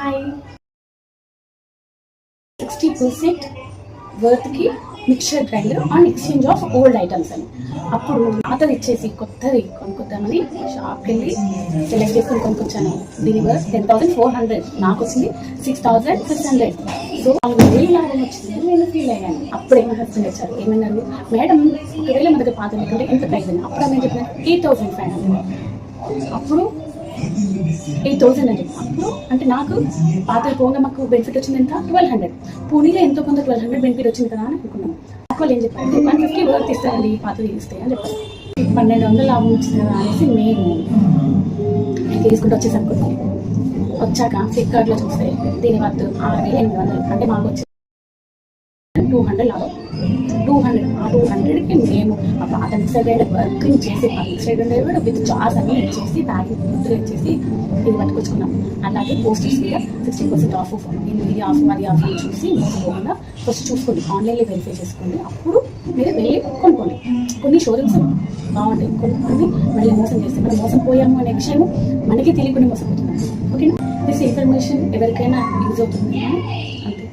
Hi 60% వర్త్కి mixer grinder on exchange of old items అని. అప్పుడు పాతది ఇచ్చేసి కొత్తది కొనుక్కొద్దామని షాప్కి వెళ్ళి సెలెక్ట్ చేసుకొని కొనుక్కొచ్చాను. దీని వర్త్ 10,400, నాకు వచ్చింది 6,600. సో 4,000 లాభం వచ్చింది. నేను ఫీల్ అయ్యాను. అప్పుడే మా హస్బెండ్ వచ్చారు. ఏమన్నారు, మేడం ఒకవేళ మన దగ్గర పాత లేకుంటే ఎంత ప్రైస్ అని. అప్పుడు నేను చెప్పిన 8,500. అప్పుడు 8,000 అని చెప్పి అప్పుడు అంటే నాకు పాత పోగా మాకు బెనిఫిట్ వచ్చింది ఎంత 1,200. పూణేలో ఎంతో కొంత 1,200 బెనిఫిట్ వచ్చింది కదా అని అనుకున్నాను. అప్పుడు ఏం చెప్పారు, 150 వర్క్ ఇస్తారండి పాతది ఇస్తాయి అని చెప్పారు. 1,200 లాభం వచ్చింది కదా అనేసి మేము తీసుకుంటూ వచ్చేసరికి వచ్చాక ఫ్లిప్కార్ట్లో చూస్తే దీని వర్త్ 6,800. అంటే మాకు వచ్చి 200 లాభం. 200కి మేము ఆ పాత మిక్సర్ గ్రైండర్ వర్కింగ్ చేసి మిక్సర్ గ్రైండర్ విత్ జార్స్ అన్నీ ఇచ్చేసి ప్యాకింగ్ పూర్తిగా ఇచ్చేసి ఇది పట్టుకొచ్చుకున్నాం. అలాగే పోస్టర్స్ మీద 60% ఆఫ్ ఇది ఆఫ్ అది ఆఫ్ అని చూసి మోసపోకుండా ఫస్ట్ చూసుకోండి, ఆన్లైన్లో వెరిఫై చేసుకోండి. అప్పుడు మీరు వెళ్ళి కొనుక్కోండి. కొన్ని షోరూమ్స్ బాగుంటాయి, కొనుక్కొని మళ్ళీ మోసం చేస్తే మనం మోసం పోయాము అనే విషయం మనకి తెలియకుండా మోసపోతున్నాం. ఓకేనా, దిస్ ఇన్ఫర్మేషన్ ఎవరికైనా యూజ్ అవుతుంది అంతే.